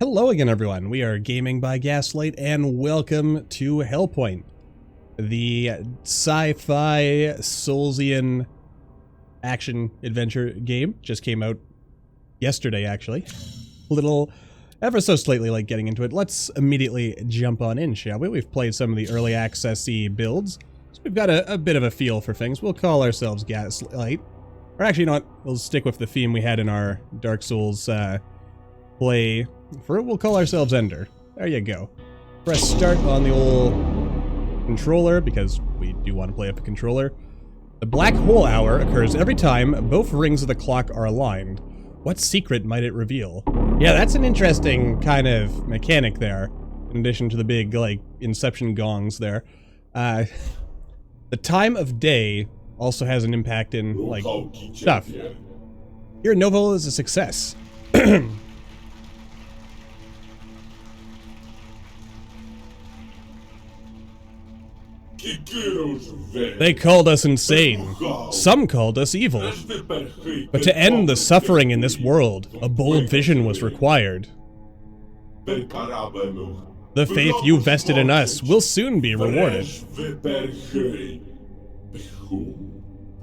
Hello again, everyone. We are Gaming by Gaslight, and welcome to Hellpoint, the sci-fi Soulsian action-adventure game. Just came out yesterday, actually. A little, ever so slightly like getting into it. Let's immediately jump on in, shall we? We've played some of the early access-y builds, so we've got a bit of a feel for things. We'll call ourselves Gaslight. Or actually, not. We'll stick with the theme we had in our Dark Souls play. For it, we'll call ourselves Ender. There you go. Press start on the old controller, because we do want to play up a controller. The black hole hour occurs every time both rings of the clock are aligned. What secret might it reveal? Yeah, that's an interesting kind of mechanic there, in addition to the big, like, Inception gongs there. The time of day also has an impact in, like, stuff. Your novel is a success. They called us insane. Some called us evil. But to end the suffering in this world, a bold vision was required. The faith you vested in us will soon be rewarded,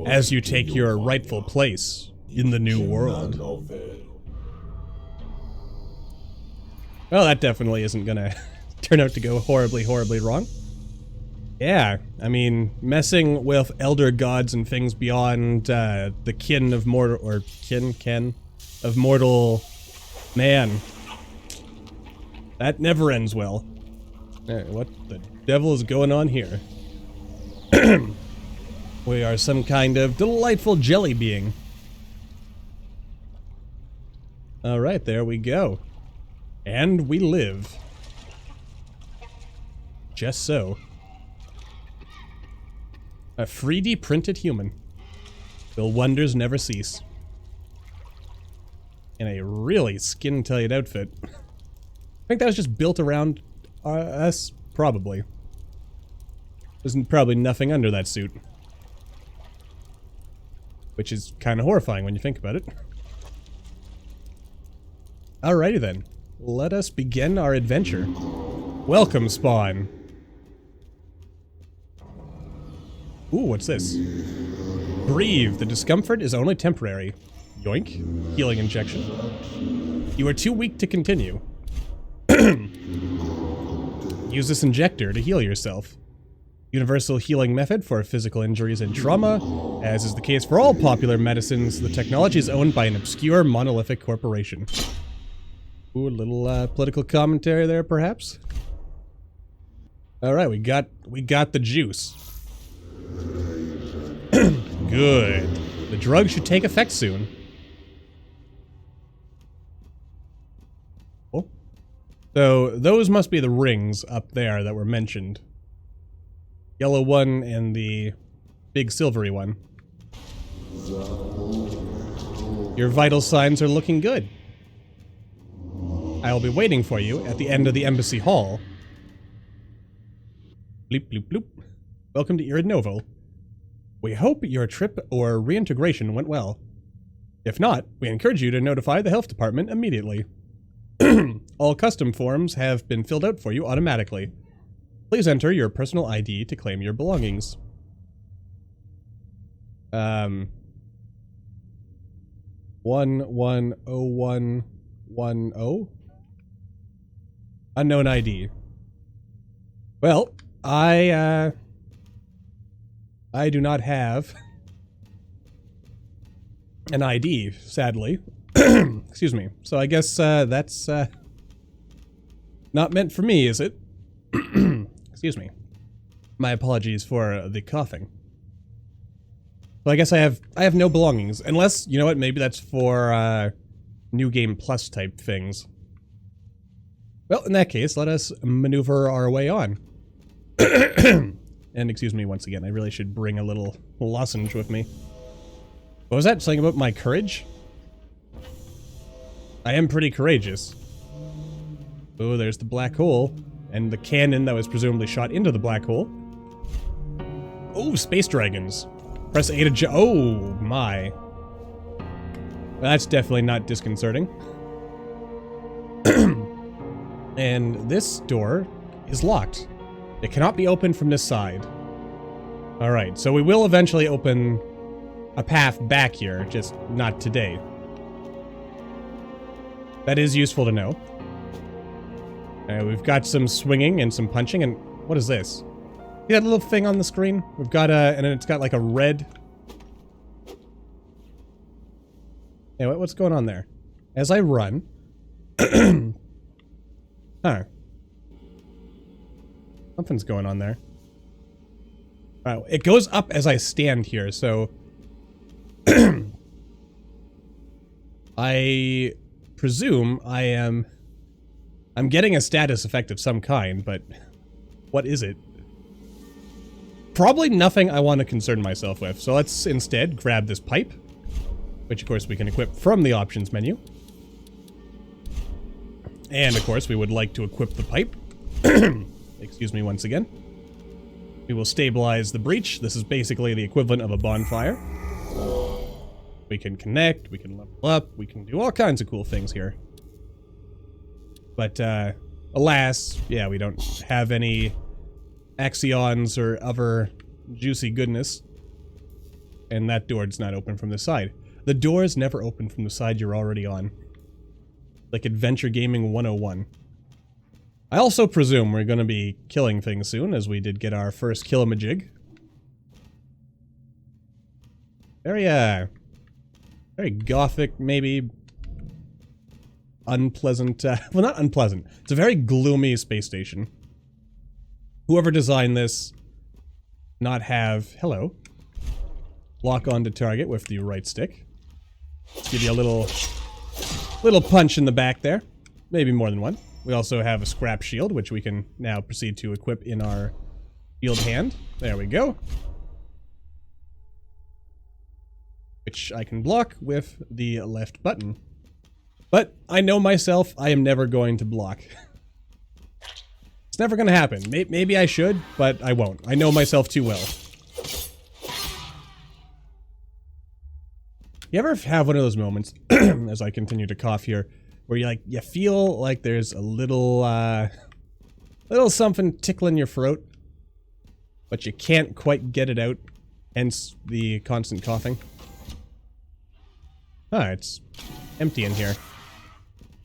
as you take your rightful place in the new world. Well, that definitely isn't gonna turn out to go horribly, horribly wrong. Yeah, I mean, messing with elder gods and things beyond the kin of mortal, or ken of mortal man, that never ends well. What the devil is going on here? We are some kind of delightful jelly being. Alright, there we go. And we live. Just so. A 3D printed human. Will wonders never cease. In a really skin-tight outfit. I think that was just built around us, probably. There's probably nothing under that suit. Which is kind of horrifying when you think about it. Alrighty then. Let us begin our adventure. Welcome, Spawn. Ooh, what's this? Breathe. The discomfort is only temporary. Yoink. Healing injection. You are too weak to continue. Use this injector to heal yourself. Universal healing method for physical injuries and trauma. As is the case for all popular medicines, the technology is owned by an obscure monolithic corporation. Ooh, a little political commentary there, perhaps? Alright, we got the juice. Good. The drug should take effect soon. Oh. So, those must be the rings up there that were mentioned. Yellow one and the big silvery one. Your vital signs are looking good. I will be waiting for you at the end of the embassy hall. Bleep, bloop, bloop. Welcome to Irid Novo. We hope your trip or reintegration went well. If not, we encourage you to notify the health department immediately. All custom forms have been filled out for you automatically. Please enter your personal ID to claim your belongings. 110110? Unknown ID. Well, I do not have an ID, sadly. Excuse me. So I guess that's not meant for me, is it? Excuse me. My apologies for the coughing. So I guess I have no belongings, unless, you know what, maybe that's for New Game Plus type things. Well, in that case, let us maneuver our way on. And excuse me once again, I really should bring a little lozenge with me. What was that? Something about my courage? I am pretty courageous. Oh, there's the black hole. And the cannon that was presumably shot into the black hole. Oh, space dragons. Press A to oh, my. That's definitely not disconcerting. And this door is locked. It cannot be opened from this side. Alright, so we will eventually open a path back here, just not today. That is useful to know. We've got some swinging and some punching, and what is this? See that little thing on the screen? We've got and it's got like a red... Hey, what's going on there? As I run... Huh. Something's going on there. It goes up as I stand here, so... I presume I'm getting a status effect of some kind, but what is it? Probably nothing I want to concern myself with, so let's instead grab this pipe, which of course we can equip from the options menu. And of course we would like to equip the pipe. Excuse me once again. We will stabilize the breach. This is basically the equivalent of a bonfire. We can connect, we can level up, we can do all kinds of cool things here. But, alas, yeah, we don't have any axions or other juicy goodness. And that door's not open from the side. The door's never open from the side you're already on. Like Adventure Gaming 101. I also presume we're gonna be killing things soon, as we did get our first kill-a-majig. Very gothic, maybe unpleasant, well, not unpleasant. It's a very gloomy space station. Whoever designed this not have, hello, lock on to target with the right stick. Let's give you a little punch in the back there. Maybe more than one. We also have a scrap shield, which we can now proceed to equip in our shield hand. There we go. Which I can block with the left button. But I know myself, I am never going to block. It's never going to happen. Maybe I should, but I won't. I know myself too well. You ever have one of those moments, as I continue to cough here, where you feel like there's a little something tickling your throat, but you can't quite get it out, hence the constant coughing? Ah, it's empty in here.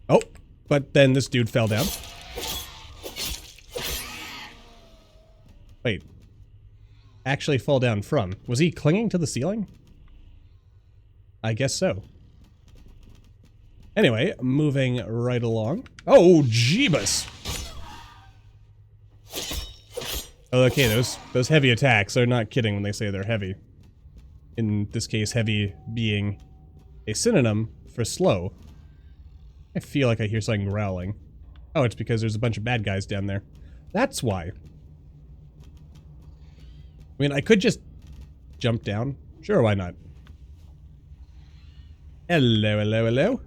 Oh, but then this dude fell down. Wait. Actually fall down from. Was he clinging to the ceiling? I guess so. Anyway, moving right along. Oh, Jeebus! Okay, those heavy attacks are not kidding when they say they're heavy. In this case, heavy being a synonym for slow. I feel like I hear something growling. Oh, it's because there's a bunch of bad guys down there. That's why. I mean, I could just jump down. Sure, why not? Hello, hello, hello.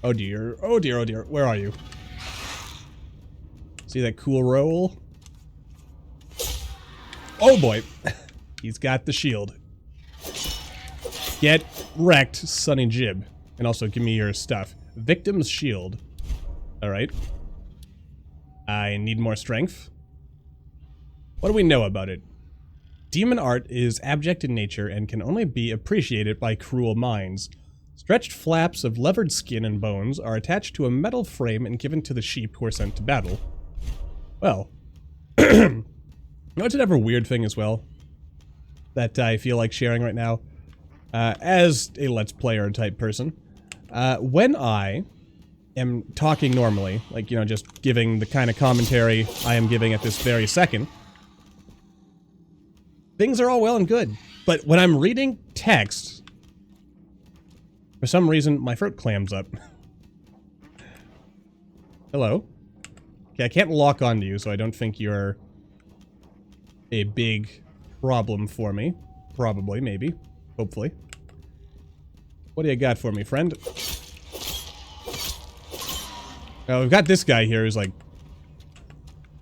Oh dear, oh dear, oh dear. Where are you? See that cool roll? Oh boy. He's got the shield. Get wrecked, Sonny Jib. And also give me your stuff. Victim's shield. Alright. I need more strength. What do we know about it? Demon art is abject in nature and can only be appreciated by cruel minds. Stretched flaps of levered skin and bones are attached to a metal frame and given to the sheep who are sent to battle. Well. You know what's another weird thing as well? That I feel like sharing right now? As a Let's Player type person. When I am talking normally, like, you know, just giving the kind of commentary I am giving at this very second, things are all well and good. But when I'm reading text, for some reason, my throat clams up. Hello? Okay, I can't lock onto you, so I don't think you're a big problem for me. Probably, maybe. Hopefully. What do you got for me, friend? Oh, we've got this guy here who's like...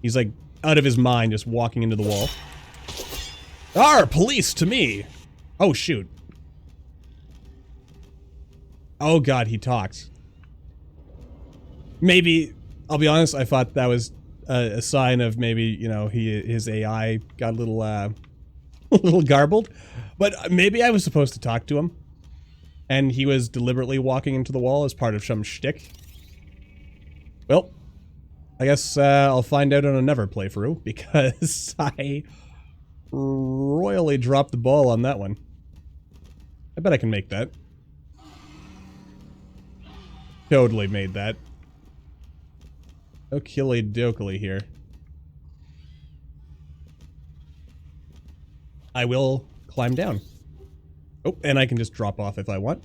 He's like out of his mind just walking into the wall. Arr, police to me! Oh, shoot. Oh god, he talks. Maybe, I'll be honest, I thought that was a sign of maybe, you know, his AI got a little, a little garbled. But maybe I was supposed to talk to him. And he was deliberately walking into the wall as part of some shtick. Well, I guess I'll find out on another playthrough, because I royally dropped the ball on that one. I bet I can make that. Totally made that. Okilly dokily here. I will climb down. Oh, and I can just drop off if I want.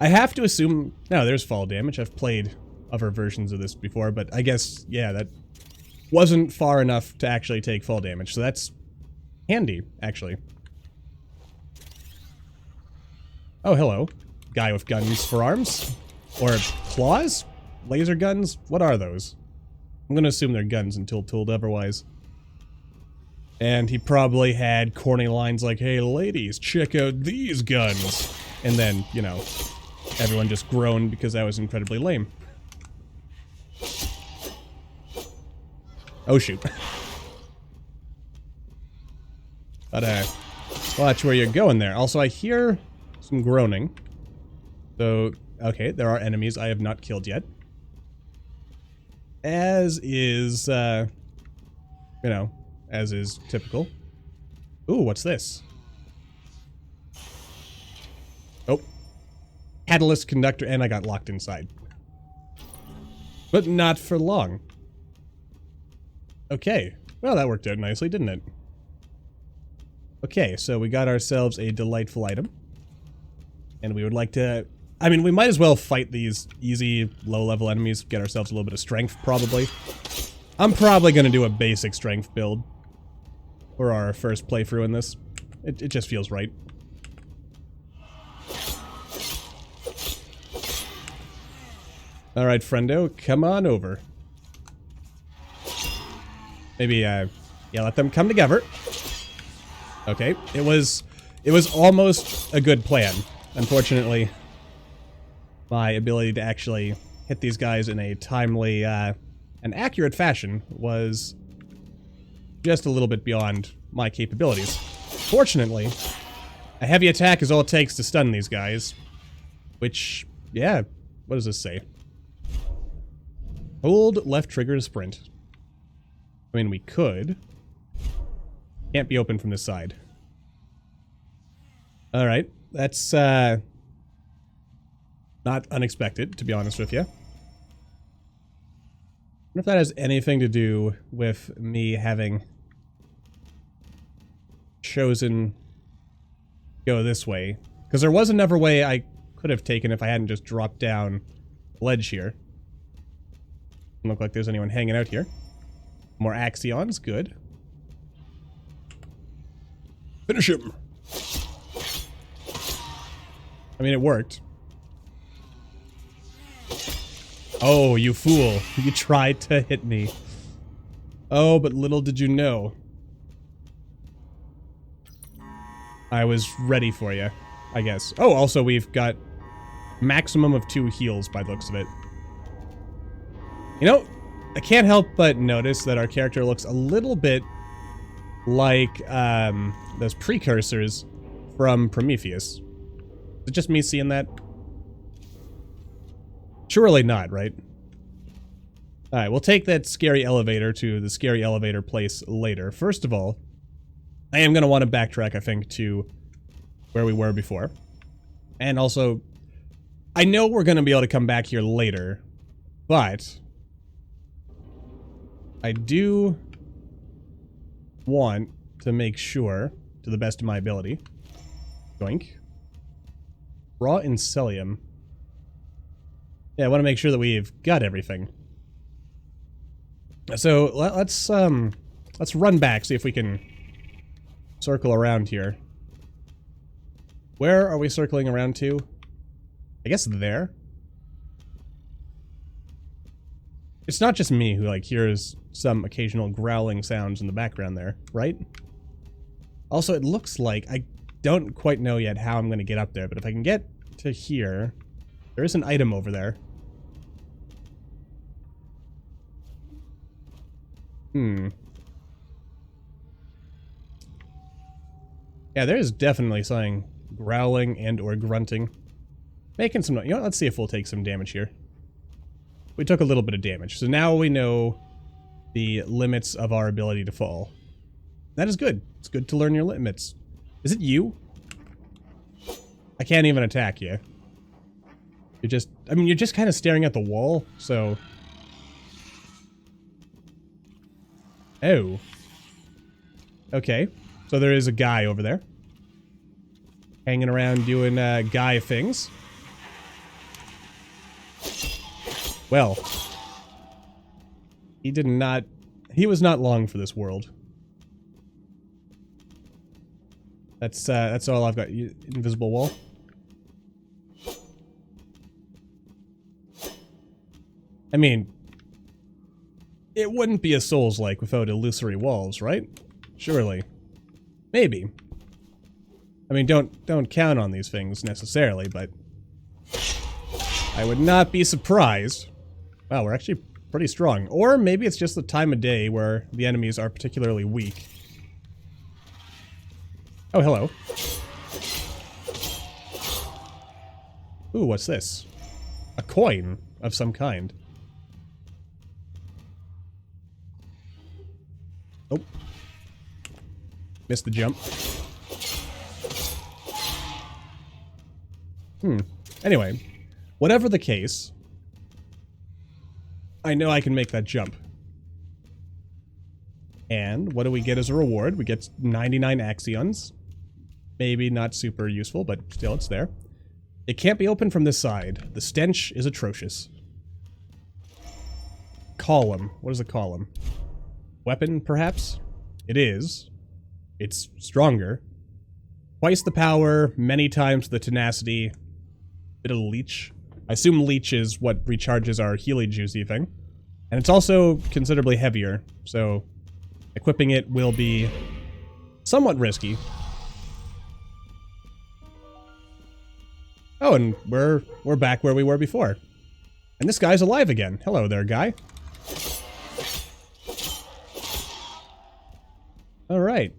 I have to assume... No, there's fall damage. I've played other versions of this before, but I guess, yeah, that wasn't far enough to actually take fall damage, so that's handy, actually. Oh, hello. Guy with guns for arms? Or claws? Laser guns? What are those? I'm gonna assume they're guns until told otherwise. And he probably had corny lines like, "Hey ladies, check out these guns." And then, you know, everyone just groaned because that was incredibly lame. Oh shoot. Gotta watch where you're going there. Also, I hear some groaning. So, okay, there are enemies I have not killed yet. As is, you know, as is typical. Ooh, what's this? Oh. Catalyst conductor, and I got locked inside. But not for long. Okay. Well, that worked out nicely, didn't it? Okay, so we got ourselves a delightful item. And we would like to... I mean, we might as well fight these easy, low-level enemies, get ourselves a little bit of strength, probably. I'm probably going to do a basic strength build for our first playthrough in this. It just feels right. Alright, friendo, come on over. Maybe, yeah, let them come together. Okay, it was almost a good plan. Unfortunately, my ability to actually hit these guys in a timely and accurate fashion was just a little bit beyond my capabilities. Fortunately, a heavy attack is all it takes to stun these guys. Which, yeah, what does this say? Hold left trigger to sprint. I mean, we could. Can't be open from this side. Alright, that's not unexpected, to be honest with you. I wonder if that has anything to do with me having chosen go this way. Because there was another way I could have taken if I hadn't just dropped down the ledge here. Doesn't look like there's anyone hanging out here. More Axions, good. Finish him! I mean, it worked. Oh, you fool. You tried to hit me. Oh, but little did you know. I was ready for you, I guess. Oh, also we've got maximum of 2 heals by the looks of it. You know, I can't help but notice that our character looks a little bit like those precursors from Prometheus. Is it just me seeing that? Surely not, right? Alright, we'll take that scary elevator to the scary elevator place later. First of all, I am going to want to backtrack, I think, to where we were before. And also, I know we're going to be able to come back here later, but I do want to make sure, to the best of my ability, doink, raw Incelium. Yeah, I want to make sure that we've got everything. So let's run back, see if we can circle around here. Where are we circling around to? I guess there. It's not just me who, like, hears some occasional growling sounds in the background there, right? Also, it looks like, I don't quite know yet how I'm going to get up there, but if I can get to here, there is an item over there. Yeah, there is definitely something growling and or grunting. Making some noise. You know what? Let's see if we'll take some damage here. We took a little bit of damage, so now we know the limits of our ability to fall. That is good. It's good to learn your limits. Is it you? I can't even attack you. You're just... I mean, you're just kind of staring at the wall, so... Oh. Okay. So there is a guy over there. Hanging around doing guy things. Well. He did not... He was not long for this world. That's all I've got. Invisible wall. I mean... It wouldn't be a Souls-like without illusory walls, right? Surely. Maybe. I mean, don't count on these things necessarily, but... I would not be surprised. Wow, we're actually pretty strong. Or maybe it's just the time of day where the enemies are particularly weak. Oh, hello. Ooh, what's this? A coin of some kind. Oh. Missed the jump. Anyway, whatever the case, I know I can make that jump. And what do we get as a reward? We get 99 Axions. Maybe not super useful, but still it's there. It can't be opened from this side. The stench is atrocious. Column. What is a column? Weapon, perhaps? It is. It's stronger. Twice the power, many times the tenacity. Bit of leech. I assume leech is what recharges our healy juicy thing. And it's also considerably heavier, so equipping it will be somewhat risky. Oh, and we're back where we were before. And this guy's alive again. Hello there, guy. Alright.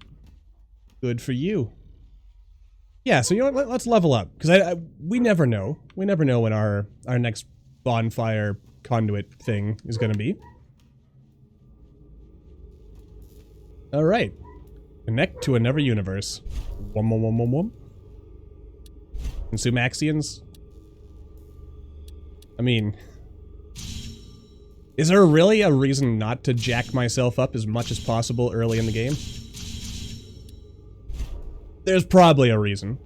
Good for you. Yeah, so you know what, let's level up. Because we never know. We never know when our next bonfire conduit thing is going to be. Alright. Connect to another universe. Wom. Consume Axions. I mean... Is there really a reason not to jack myself up as much as possible early in the game? There's probably a reason.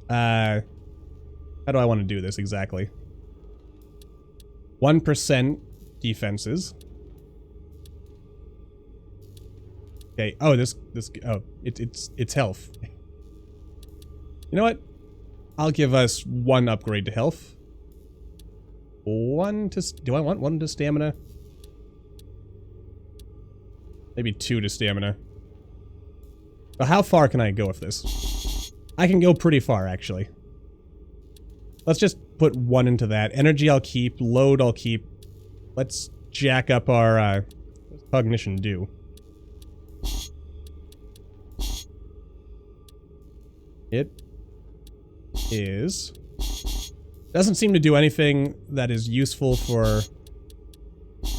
How do I want to do this exactly? 1% defenses. Okay. Oh, it's health. You know what? I'll give us 1 upgrade to health. 1 to... Do I want 1 to stamina? Maybe 2 to stamina. But how far can I go with this? I can go pretty far, actually. Let's just put 1 into that. Energy I'll keep. Load I'll keep. Let's jack up our... what's cognition do? It is... Doesn't seem to do anything that is useful for...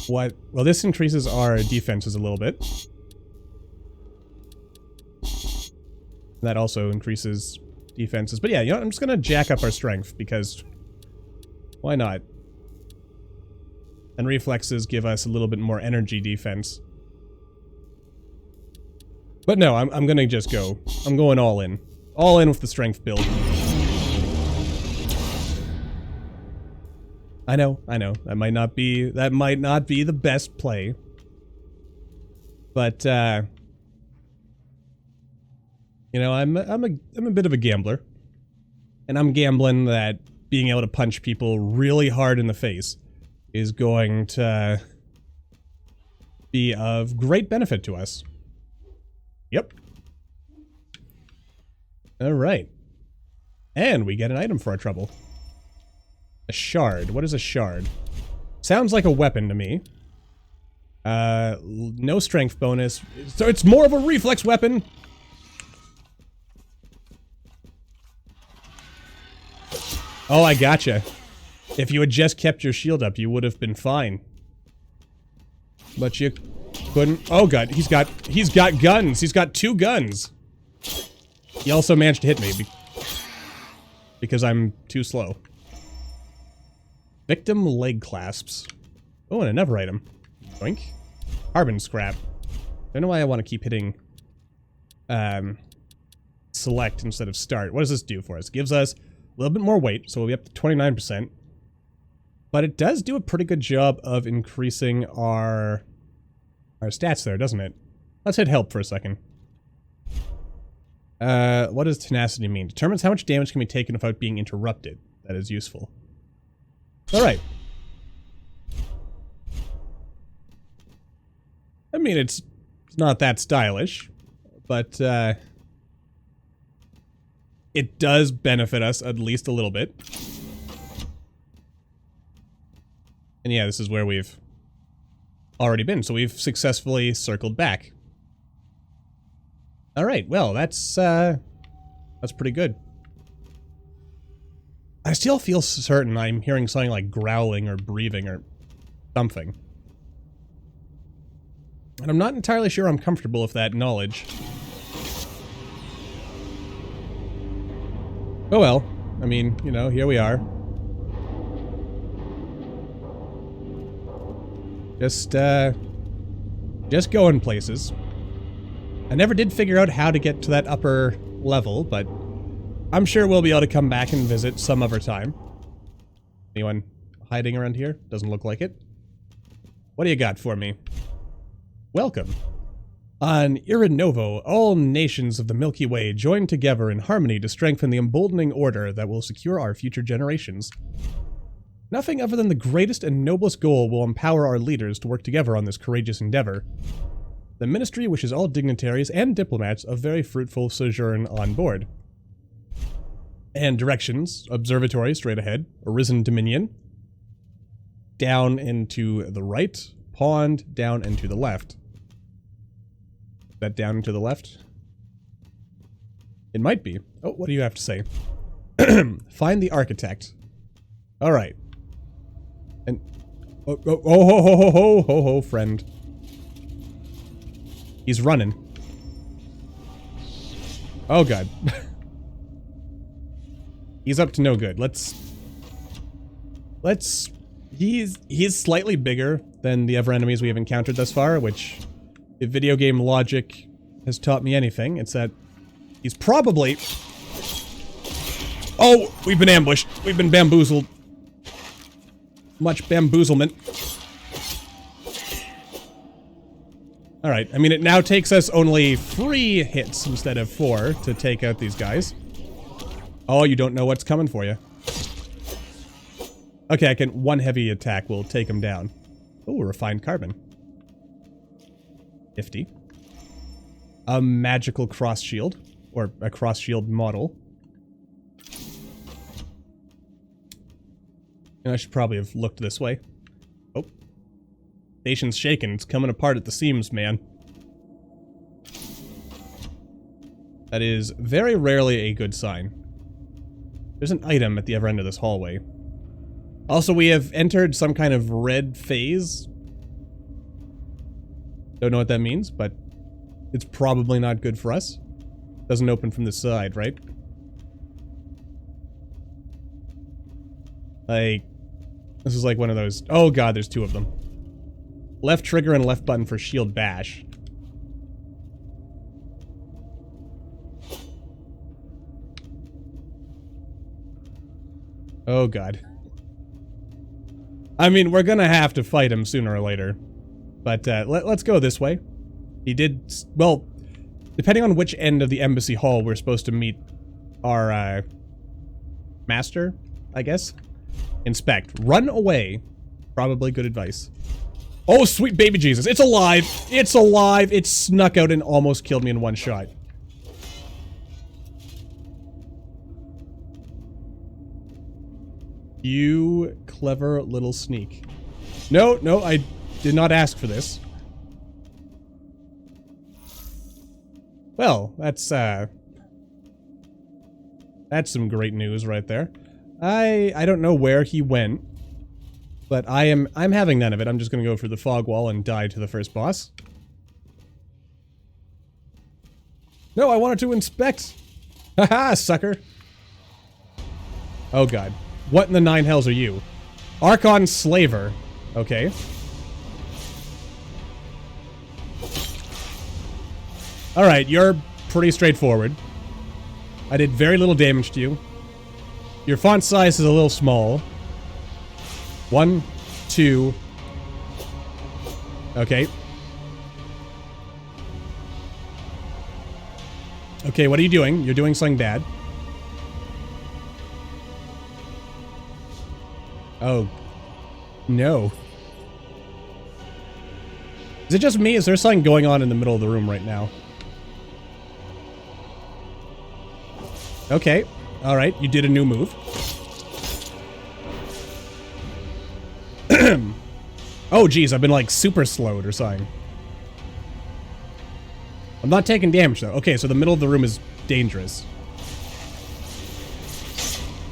What? Well, this increases our defenses a little bit. That also increases defenses. But yeah, you know, I'm just gonna jack up our strength, because... Why not? And reflexes give us a little bit more energy defense. But no, I'm gonna just go. I'm going all in. All in with the strength build. I know. That might not be the best play. But you know, I'm a bit of a gambler. And I'm gambling that being able to punch people really hard in the face is going to be of great benefit to us. Yep. Alright. And we get an item for our trouble. A shard. What is a shard? Sounds like a weapon to me. No strength bonus. So it's more of a reflex weapon. Oh, I gotcha. If you had just kept your shield up, you would have been fine. But you couldn't. Oh god, he's got guns. He's got 2 guns. He also managed to hit me because I'm too slow. Victim leg clasps. Oh, and another item. Boink. Carbon scrap. Don't know why I want to keep hitting select instead of start. What does this do for us? It gives us a little bit more weight, so we'll be up to 29%. But it does do a pretty good job of increasing our stats there, doesn't it? Let's hit help for a second. What does tenacity mean? Determines how much damage can be taken without being interrupted. That is useful. Alright. I mean, it's not that stylish, but it does benefit us at least a little bit. And yeah, this is where we've already been, so we've successfully circled back. Alright, well, that's pretty good. I still feel certain I'm hearing something like growling or breathing or something. And I'm not entirely sure I'm comfortable with that knowledge. Oh well. I mean, you know, here we are. Just going places. I never did figure out how to get to that upper level, but I'm sure we'll be able to come back and visit some other time. Anyone hiding around here? Doesn't look like it. What do you got for me? Welcome. On Irinovo, all nations of the Milky Way join together in harmony to strengthen the emboldening order that will secure our future generations. Nothing other than the greatest and noblest goal will empower our leaders to work together on this courageous endeavor. The Ministry wishes all dignitaries and diplomats a very fruitful sojourn on board. And directions: observatory straight ahead, Arisen Dominion, down and to the right, pond down and to the left. That down and to the left? It might be. Oh, what do you have to say? Find the architect. Alright. And oh ho, friend. He's running. Oh god. He's up to no good. Let's he's slightly bigger than the other enemies we have encountered thus far, which, if video game logic has taught me anything, it's that he's probably... Oh, we've been ambushed. We've been bamboozled. Much bamboozlement. Alright, I mean, it now takes us only 3 hits instead of 4 to take out these guys. Oh, you don't know what's coming for you. Okay, I can... 1 heavy attack will take him down. Oh, refined carbon. 50. A magical cross shield. Or a cross shield model. And I should probably have looked this way. Oh. Station's shaking. It's coming apart at the seams, man. That is very rarely a good sign. There's an item at the other end of this hallway. Also, we have entered some kind of red phase. Don't know what that means, but it's probably not good for us. Doesn't open from this side, right? Like, this is like one of those... Oh god, there's 2 of them. Left trigger and left button for shield bash. Oh god. I mean, we're gonna have to fight him sooner or later. But let's go this way. He did... Well, depending on which end of the embassy hall we're supposed to meet our master, I guess. Inspect. Run away. Probably good advice. Oh, sweet baby Jesus. It's alive. It's alive. It snuck out and almost killed me in 1 shot. You clever little sneak. No, I did not ask for this. Well, that's some great news right there. I don't know where he went, but I'm having none of it. I'm just gonna go for the fog wall and die to the first boss. No, I wanted to inspect. Haha, sucker. Oh god. What in the nine hells are you? Archon Slaver. Okay. Alright, you're pretty straightforward. I did very little damage to you. Your font size is a little small. 1, 2. Okay. Okay, what are you doing? You're doing something bad. Oh. No. Is it just me? Is there something going on in the middle of the room right now? Okay. Alright, you did a new move. Oh, geez, I've been, like, super slowed or something. I'm not taking damage, though. Okay, so the middle of the room is dangerous.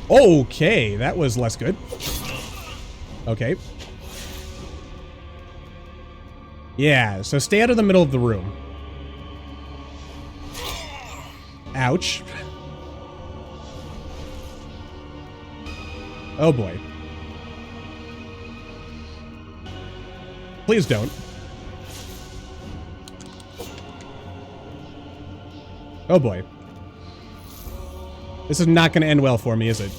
Okay, that was less good. Okay. Yeah, so stay out of the middle of the room. Ouch. Oh boy. Please don't. Oh boy. This is not going to end well for me, is it?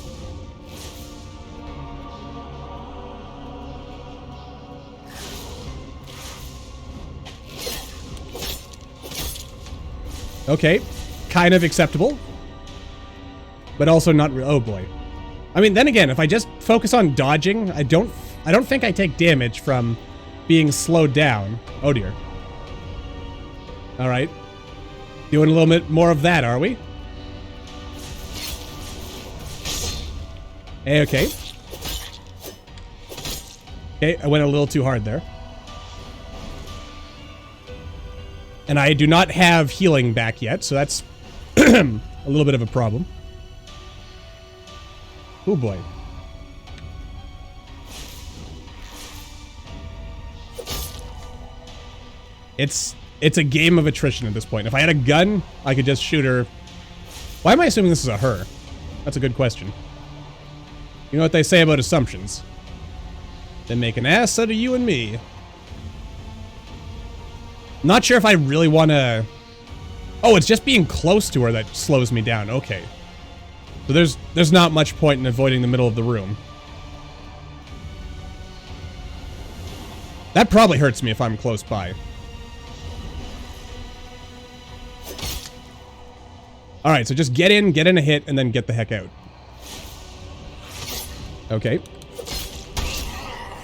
Okay. Kind of acceptable. But also not real. Oh boy. I mean, then again, if I just focus on dodging, I don't think I take damage from being slowed down. Oh dear. Alright. Doing a little bit more of that, are we? Hey, okay. Okay, I went a little too hard there. And I do not have healing back yet, so that's a little bit of a problem. Oh boy. It's a game of attrition at this point. If I had a gun, I could just shoot her. Why am I assuming this is a her? That's a good question. You know what they say about assumptions? They make an ass out of you and me. Not sure if I really want to... Oh, it's just being close to her that slows me down. Okay. So there's not much point in avoiding the middle of the room. That probably hurts me if I'm close by. Alright, so just get in a hit, and then get the heck out. Okay.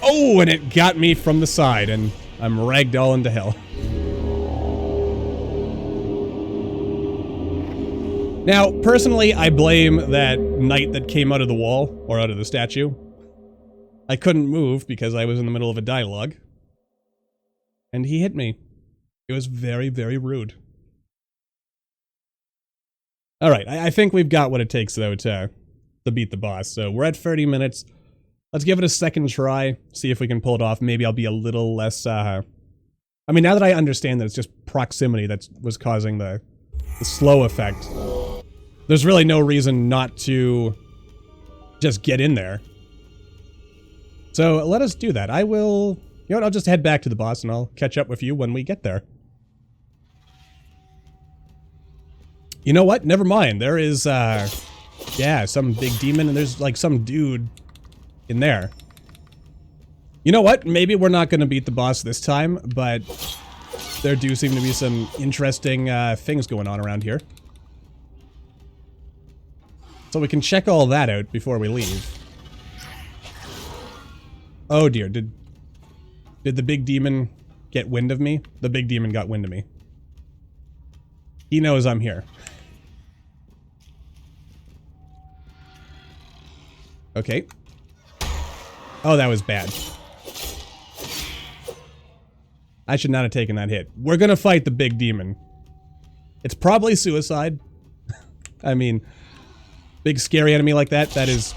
Oh, and it got me from the side, and I'm ragdoll into hell. Now, personally, I blame that knight that came out of the wall, or out of the statue. I couldn't move because I was in the middle of a dialogue. And he hit me. It was very, very rude. Alright, I think we've got what it takes, though, to beat the boss. So we're at 30 minutes. Let's give it a second try, see if we can pull it off. Maybe I'll be a little less, I mean, now that I understand that it's just proximity that was causing the slow effect, there's really no reason not to just get in there. So let us do that. I will... You know what, I'll just head back to the boss and I'll catch up with you when we get there. You know what? Never mind. There is, yeah, some big demon and there's like some dude in there. You know what? Maybe we're not going to beat the boss this time, but there do seem to be some interesting things going on around here. So we can check all that out before we leave. Oh dear, did the big demon get wind of me? The big demon got wind of me. He knows I'm here. Okay. Oh, that was bad. I should not have taken that hit. We're gonna fight the big demon. It's probably suicide. I mean, big scary enemy like that, that is...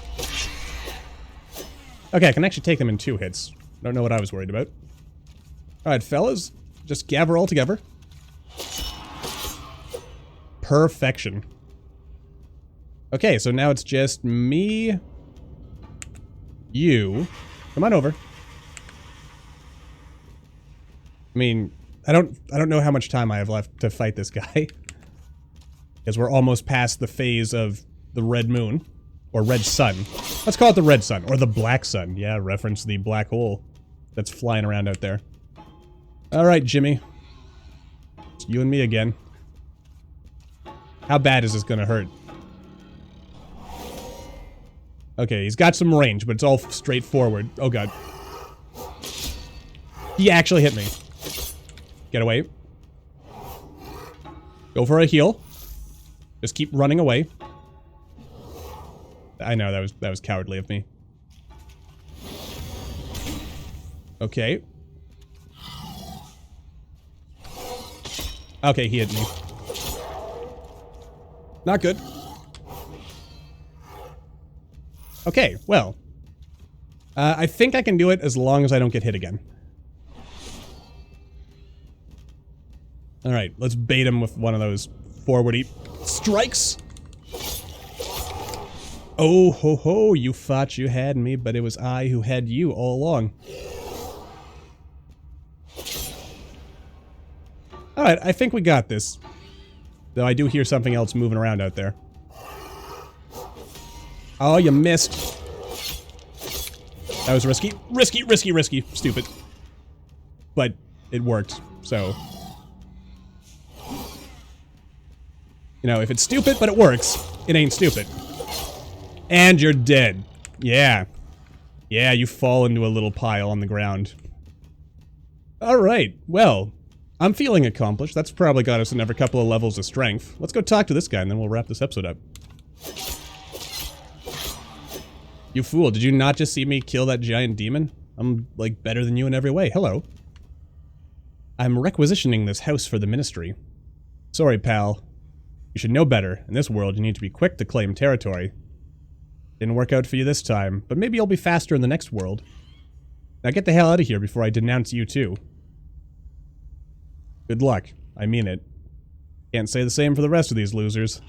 Okay, I can actually take them in 2 hits. Don't know what I was worried about. Alright, fellas. Just gather all together. Perfection. Okay, so now it's just me... You. Come on over. I mean, I don't know how much time I have left to fight this guy. Because we're almost past the phase of the red moon. Or red sun. Let's call it the red sun. Or the black sun. Yeah, reference the black hole that's flying around out there. Alright, Jimmy. It's you and me again. How bad is this gonna hurt? Okay, he's got some range, but it's all straightforward. Oh god. He actually hit me. Get away. Go for a heal. Just keep running away. I know, that was cowardly of me. Okay. Okay, he hit me. Not good. Okay, well. I think I can do it as long as I don't get hit again. Alright, let's bait him with one of those forwardy strikes. Oh ho ho, you thought you had me, but it was I who had you all along. Alright, I think we got this. Though I do hear something else moving around out there. Oh, you missed. That was risky. Risky, risky, risky. Stupid. But it worked, so... You know, if it's stupid, but it works, it ain't stupid. And you're dead. Yeah. Yeah, you fall into a little pile on the ground. Alright, well, I'm feeling accomplished. That's probably got us another couple of levels of strength. Let's go talk to this guy and then we'll wrap this episode up. You fool, did you not just see me kill that giant demon? I'm, like, better than you in every way. Hello. I'm requisitioning this house for the ministry. Sorry, pal. You should know better. In this world, you need to be quick to claim territory. Didn't work out for you this time, but maybe you'll be faster in the next world. Now get the hell out of here before I denounce you too. Good luck. I mean it. Can't say the same for the rest of these losers.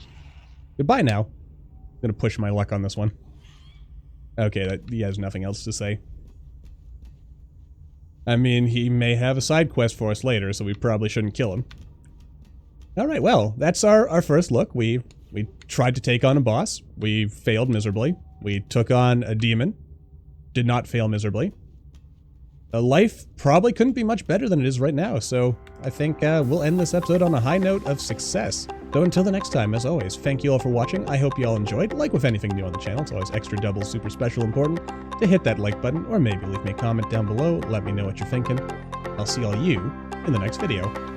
Goodbye now. I'm gonna push my luck on this one. Okay, he has nothing else to say. I mean, he may have a side quest for us later, so we probably shouldn't kill him. Alright, well, that's our first look. We tried to take on a boss. We failed miserably. We took on a demon. Did not fail miserably. Life probably couldn't be much better than it is right now, so I think we'll end this episode on a high note of success. So until the next time, as always, thank you all for watching. I hope you all enjoyed. Like with anything new on the channel, it's always extra, double, super special important to hit that like button, or maybe leave me a comment down below. Let me know what you're thinking. I'll see all you in the next video.